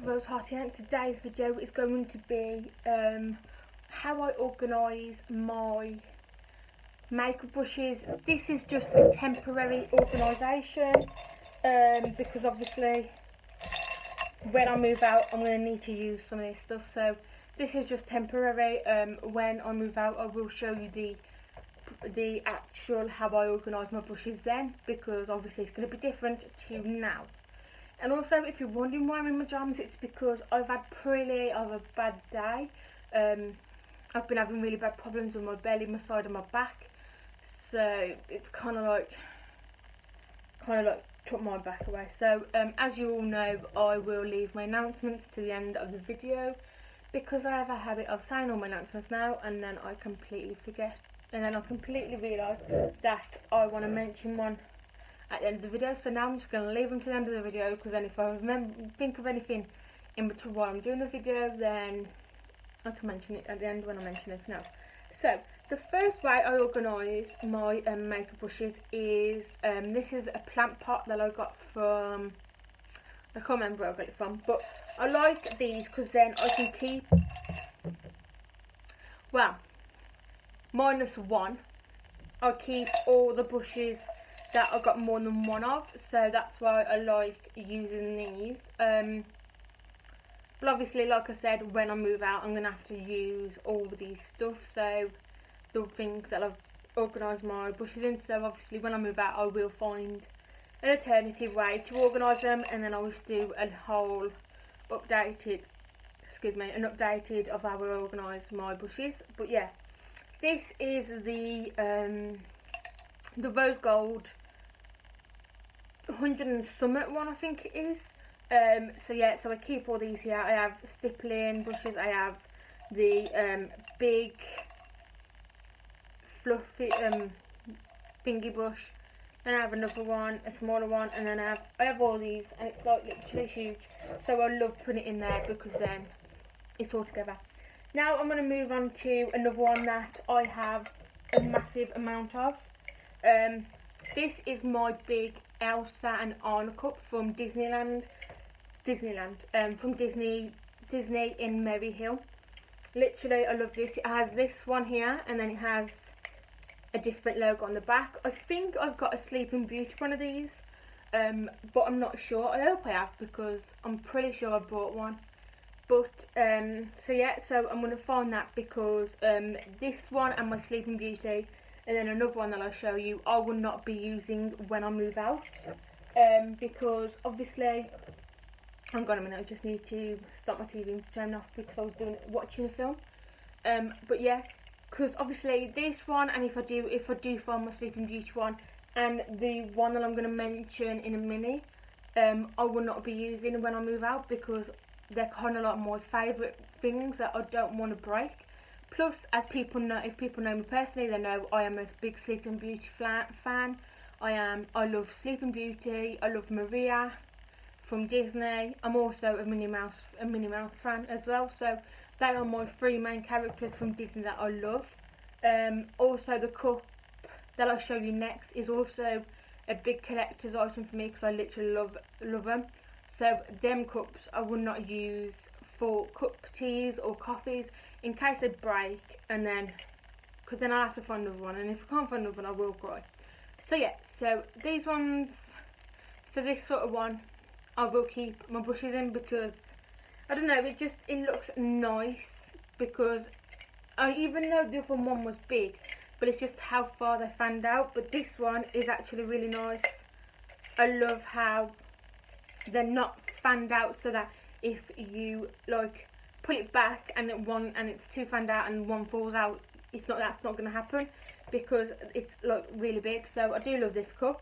Rose Heart here, and today's video is going to be how I organise my makeup brushes. This is just a temporary organisation because obviously when I move out I'm going to need to use some of this stuff, so this is just temporary. When I move out I will show you the actual how I organise my brushes then, because obviously it's going to be different to now. And also, if you're wondering why I'm in my jams, it's because I've had a bad day. I've been having really bad problems with my belly, my side and my back, so it's kind of like took my back away. So as you all know, I will leave my announcements to the end of the video, because I have a habit of saying all my announcements now and then I completely forget, and then I completely realise that I want to mention one at the end of the video. So now I'm just going to leave them to the end of the video, because then if I think of anything in between while I'm doing the video, then I can mention it at the end when I mention anything else. So the first way I organise my makeup brushes is this is a plant pot that I got from, I can't remember where I got it from, but I like these because then I can keep, well, -1, I keep all the brushes that I got more than one of, so that's why I like using these. But obviously, like I said, when I move out I'm gonna have to use all these stuff, so the things that I've organised my brushes in. So obviously when I move out I will find an alternative way to organise them, and then I will do a whole updated of how I organise my brushes. But yeah, this is the rose gold 100 and Summit one, I think it is. So yeah, so I keep all these here. I have stippling brushes, I have the big fluffy thingy brush, then I have another one, a smaller one, and then I have all these, and it's like literally huge, so I love putting it in there because then it's all together. Now I'm going to move on to another one that I have a massive amount of. This is my big Elsa and Anna cup from Disneyland, from Disney in Merry Hill. Literally, I love this. It has this one here, and then it has a different logo on the back. I think I've got a Sleeping Beauty one of these, but I'm not sure. I hope I have, because I'm pretty sure I bought one. But so yeah, so I'm going to find that, because this one and my Sleeping Beauty, and then another one that I'll show you, I will not be using when I move out, because obviously, hang on a minute, I just need to stop my TV and turn off because I was watching a film. But yeah, because obviously this one, and if I do find my Sleeping Beauty one, and the one that I'm going to mention in a minute, I will not be using when I move out, because they're kind of like my favourite things that I don't want to break. Plus, as people know, if people know me personally, they know I am a big Sleeping Beauty fan. I love Sleeping Beauty. I love Maria from Disney. I'm also a Minnie Mouse fan as well. So they are my 3 main characters from Disney that I love. Also, the cup that I'll show you next is also a big collector's item for me, because I literally love them. So them cups I will not use for cup teas or coffees, in case they break, and then, because then I'll have to find another one, and if I can't find another one I will cry. So yeah, so these ones, so this sort of one I will keep my brushes in, because I don't know, it looks nice, because even though the other one was big, but it's just how far they fanned out. But this one is actually really nice. I love how they're not fanned out, so that if you like pull it back and it's too fanned out and one falls out, that's not going to happen, because it's like really big. So I do love this cup.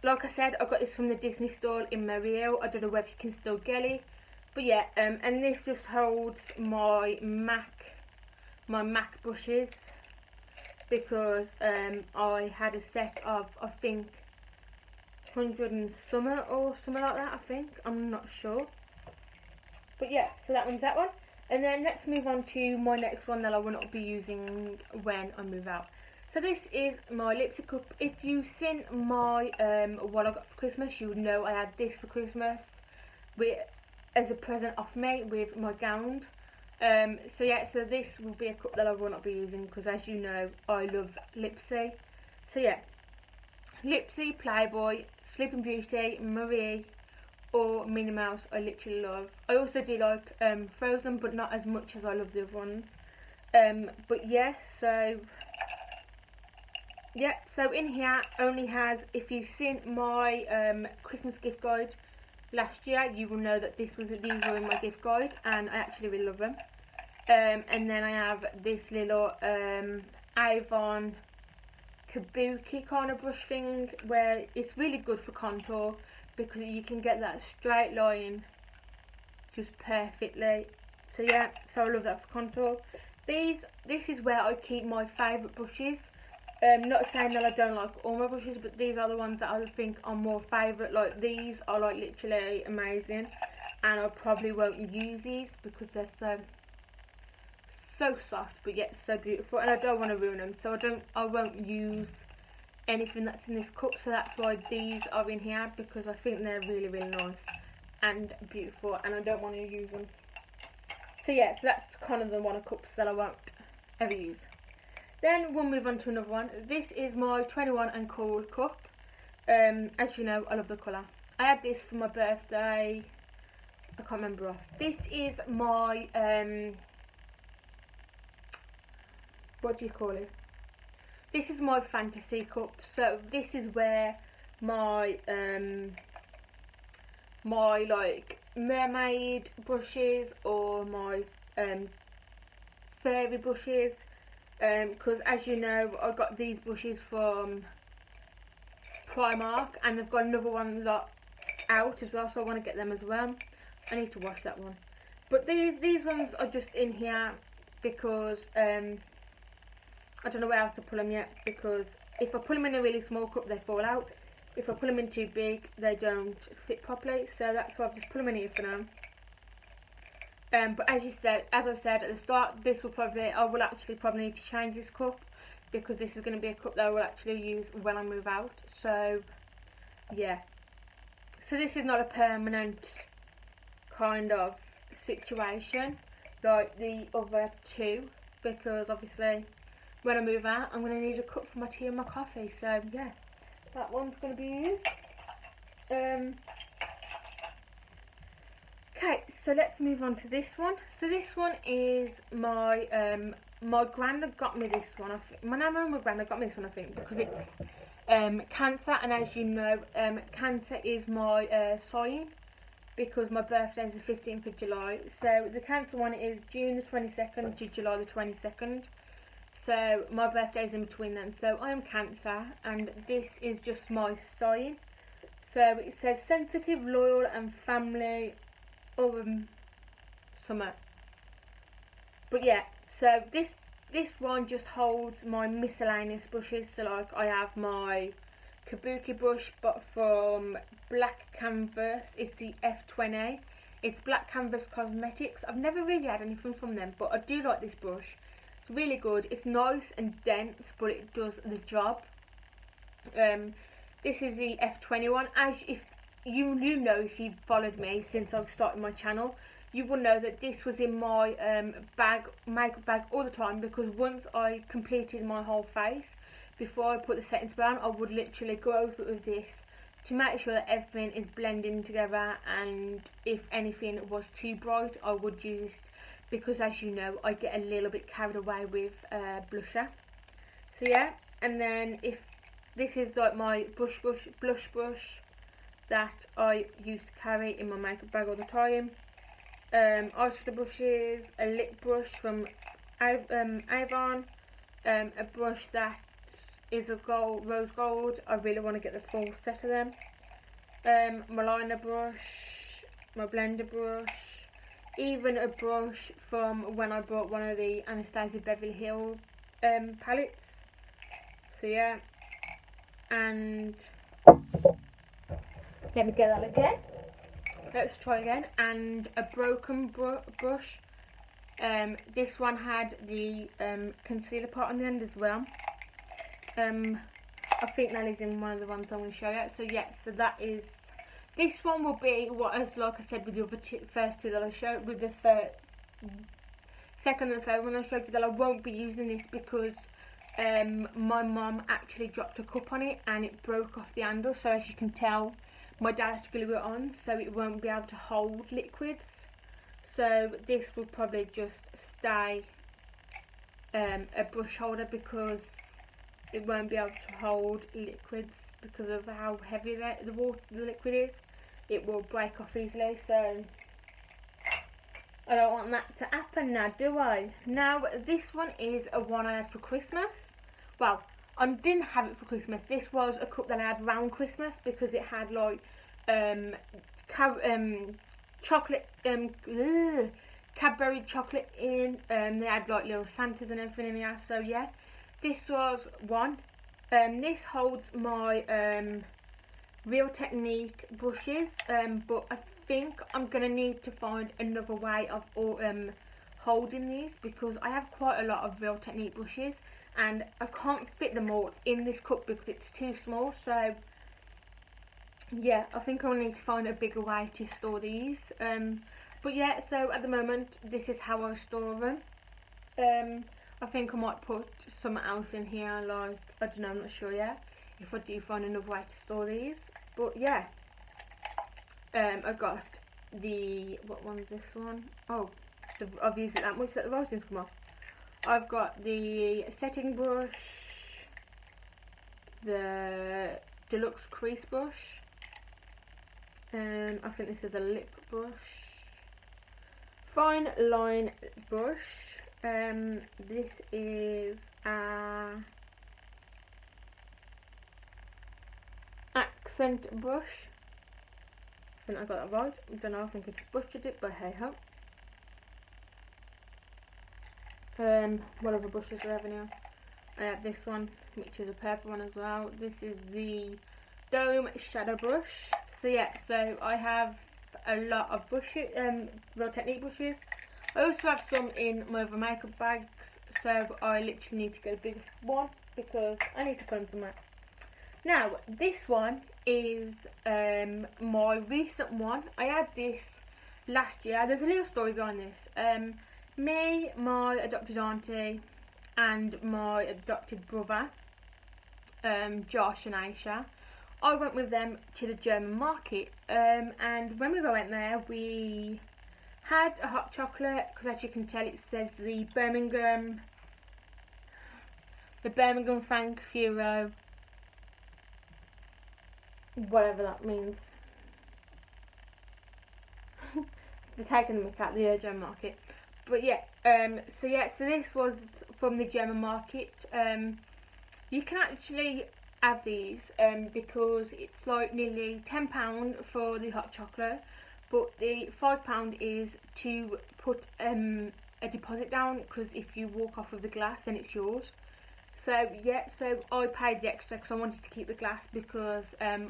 Like I said, I got this from the Disney store in Merry Hill. I don't know whether you can still get it, but yeah. And this just holds my MAC brushes, because I had a set of, I think, 100 and Summer or something like that, I think. I'm not sure. But yeah, so that one's that one. And then let's move on to my next one that I will not be using when I move out. So this is my lipstick cup. If you've seen my what I got for Christmas, you would know I had this for Christmas. as a present off me with my gown. So yeah, so this will be a cup that I will not be using because, as you know, I love Lipsy. So yeah, Lipsy, Playboy, Sleeping Beauty, Marie, or Minnie Mouse I literally love. I also do like Frozen, but not as much as I love the other ones. But yes, so yeah, so in here only has, if you've seen my Christmas gift guide last year, you will know that these were in my gift guide, and I actually really love them. And then I have this little Avon kabuki kind of brush thing, where it's really good for contour because you can get that straight line just perfectly. So yeah, so I love that for contour. This is where I keep my favourite brushes. Not saying that I don't like all my brushes, but these are the ones that I think are more favourite. Like, these are like literally amazing, and I probably won't use these because they're so soft, but yet so beautiful, and I don't want to ruin them, so I won't use anything that's in this cup. So that's why these are in here, because I think they're really nice and beautiful, and I don't want to use them. So yeah, so that's kind of the one of cups that I won't ever use. Then we'll move on to another one. This is my 21 and Cool cup. As you know, I love the colour. I had this for my birthday. I can't remember off. This is my what do you call it? This is my fantasy cup. So this is where my my like mermaid brushes or my fairy brushes, because as you know, I got these brushes from Primark, and they've got another one lot out as well, so I want to get them as well. I need to wash that one, but these ones are just in here because I don't know where else to put them yet, because if I put them in a really small cup they fall out. If I put them in too big they don't sit properly, so that's why I've just put them in here for now. But as I said at the start, I will actually probably need to change this cup, because this is going to be a cup that I will actually use when I move out. So yeah, so this is not a permanent kind of situation like the other two, because obviously when I move out I'm going to need a cup for my tea and my coffee. So yeah, that one's going to be used. Okay, so let's move on to this one. So this one is my my granddad got me this one. My nana and my granddad got me this one, I think, because it's Cancer, and as you know, Cancer is my sign, because my birthday is the 15th of July. So the Cancer one is June the 22nd to July the 22nd. So my birthday is in between them. So I am Cancer, and this is just my sign. So it says sensitive, loyal, and family. Summer. But yeah, so this one just holds my miscellaneous brushes. So like, I have my kabuki brush, but from Black Canvas. It's the F20. It's Black Canvas Cosmetics. I've never really had anything from them, but I do like this brush. It's really good. It's nice and dense, but it does the job. This is the F21. As if you know, if you've followed me since I've started my channel, you will know that this was in my makeup bag all the time, because once I completed my whole face, before I put the setting spray on, I would literally go over it with this to make sure that everything is blending together, and if anything was too bright I would use this, because as you know I get a little bit carried away with blusher. So yeah, and then if this is like my blush brush that I used to carry in my makeup bag all the time. Eyeshadow brushes, a lip brush from Avon, a brush that is a rose gold. I really want to get the full set of them. My liner brush, my blender brush, even a brush from when I bought one of the Anastasia Beverly Hills palettes. So yeah, and let me get that again. Let's try again. And a broken brush. This one had the concealer part on the end as well. I think that is in one of the ones I'm going to show you. So yeah, so that is this one will be what, as like I said with the other first two that I showed, with the second and third one I showed you, that I won't be using this because my mum actually dropped a cup on it and it broke off the handle, so as you can tell my dad has to glue it on, so it won't be able to hold liquids. So this will probably just stay a brush holder because it won't be able to hold liquids because of how heavy the liquid is. It will break off easily, so I don't want that to happen now, do I? Now this one is a one I had for Christmas. Well, I didn't have it for Christmas. This was a cup that I had around Christmas because it had like chocolate, Cadbury chocolate in. They had like little Santas and everything in here. So yeah, this was one. This holds my Real Technique brushes, but I think I'm gonna need to find another way of holding these because I have quite a lot of Real Technique brushes and I can't fit them all in this cup because it's too small. So yeah, I think I'll need to find a bigger way to store these. But yeah, so at the moment this is how I store them. I think I might put something else in here, like, I don't know, I'm not sure yet, if I do find another way to store these. But yeah, I've got the, what one's this one? Oh, I've used it that much that the writing's come off. I've got the setting brush, the deluxe crease brush, I think this is a lip brush, fine line brush, this is a accent brush. I think I got that right. I don't know, I think I just butchered it, but hey ho. What other brushes do I have in here? I have this one, which is a purple one as well. This is the Dome Shadow Brush. So yeah, so I have a lot of brushes, Real Technique brushes. I also have some in my other makeup bags, so I literally need to get a big one because I need to put them somewhere. Now, this one is my recent one. I had this last year. There's a little story behind this. Me, my adopted auntie, and my adopted brother, Josh and Aisha, I went with them to the German market. And when we went there, we had a hot chocolate, because as you can tell it says the Birmingham Frankfurt, whatever that means. They're taking the mick out the German market. But yeah, so this was from the German market. You can actually have these because it's like nearly £10 for the hot chocolate, but the £5 is to put a deposit down, because if you walk off with the glass then it's yours. So yeah, so I paid the extra because I wanted to keep the glass because I'm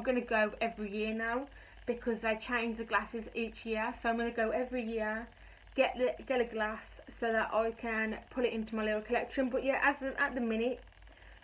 going to go every year now because they change the glasses each year. So I'm going to go every year, get a glass so that I can put it into my little collection. But yeah, at the minute,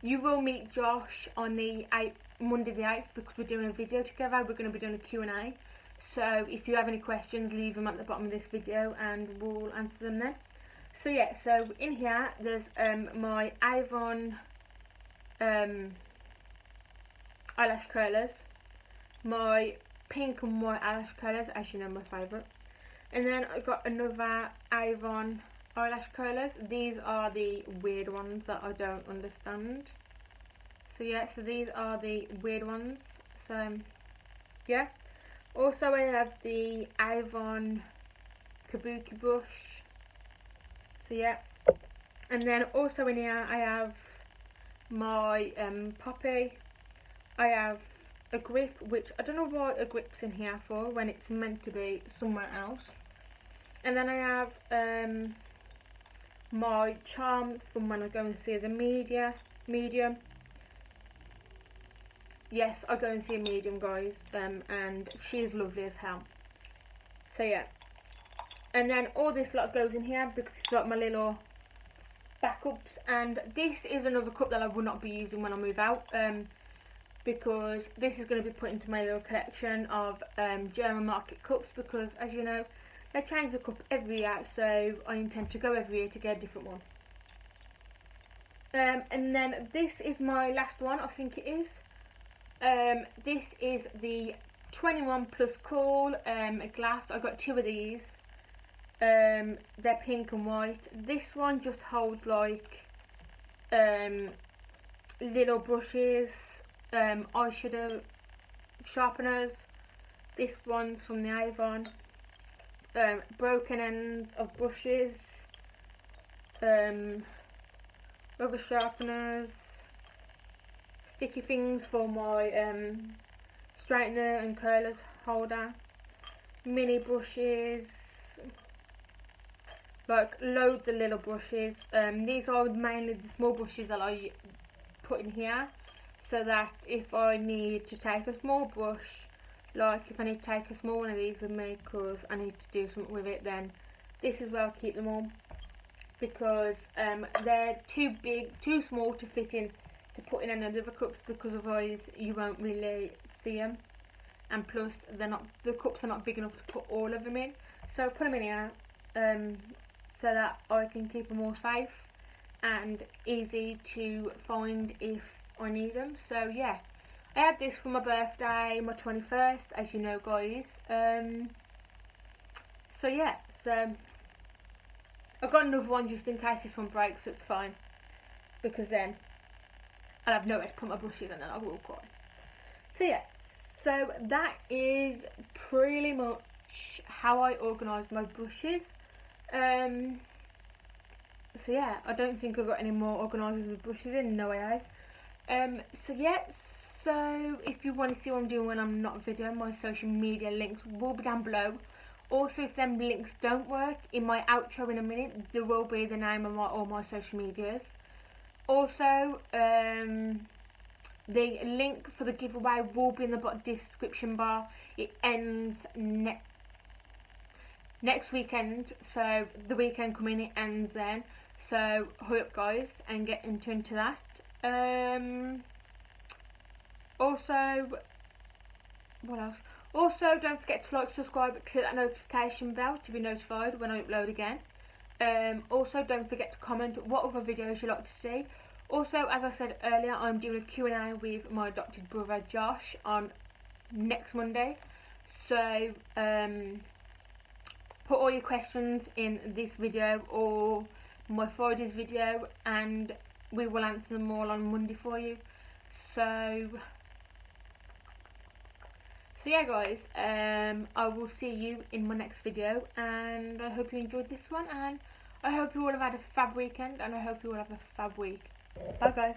you will meet Josh on the Monday the 8th because we're doing a video together. We're going to be doing a Q&A. So if you have any questions, leave them at the bottom of this video and we'll answer them then. So yeah, so in here there's my Avon eyelash curlers, my pink and white eyelash curlers, as you know, my favourite. And then I got another Avon eyelash curlers. These are the weird ones that I don't understand. So yeah, so these are the weird ones. So yeah. Also I have the Avon Kabuki brush. So yeah. And then also in here I have my Poppy. I have a grip, which I don't know why a grip's in here for when it's meant to be somewhere else. And then I have my charms from when I go and see the medium. Yes, I go and see a medium, guys, and she's lovely as hell. So yeah, and then all this lot goes in here because it's like my little backups. And this is another cup that I will not be using when I move out. because this is going to be put into my little collection of German market cups, because as you know they change the cup every year, so I intend to go every year to get a different one. And then this is my last one, I think it is. This is the 21 plus cool glass. I got two of these. They're pink and white. This one just holds like little brushes, eyeshadow sharpeners. This one's from the Avon. Broken ends of brushes, rubber sharpeners, sticky things for my straightener and curlers holder, mini brushes, like loads of little brushes. These are mainly the small brushes that I put in here, so that if I need to take a small brush, like if I need to take a small one of these with me because I need to do something with it, then this is where I keep them all, because they're too big, too small to fit in to put in any other cups, because otherwise you won't really see them, and plus the cups are not big enough to put all of them in. So I put them in here so that I can keep them all safe and easy to find if I need them. So yeah, I had this for my birthday, my 21st, as you know guys. So yeah, so I've got another one just in case this one breaks, so it's fine, because then I'll have nowhere to put my brushes and then I will cry. So yeah, so that is pretty much how I organise my brushes. So yeah, I don't think I've got any more organisers with brushes in, no way. So yeah, so if you want to see what I'm doing when I'm not videoing, my social media links will be down below. Also, if them links don't work, in my outro in a minute there will be the name of all my social medias. Also, the link for the giveaway will be in the description bar. It ends next weekend, so the weekend coming it ends then. So hurry up guys and get into that. Also, what else? Also, don't forget to like, subscribe, click that notification bell to be notified when I upload again. Also, don't forget to comment what other videos you'd like to see. Also, as I said earlier, I'm doing a Q&A with my adopted brother Josh on next Monday. So, put all your questions in this video or my Friday's video, and we will answer them all on Monday for you. So yeah guys, I will see you in my next video, and I hope you enjoyed this one, and I hope you all have had a fab weekend, and I hope you all have a fab week. Bye guys.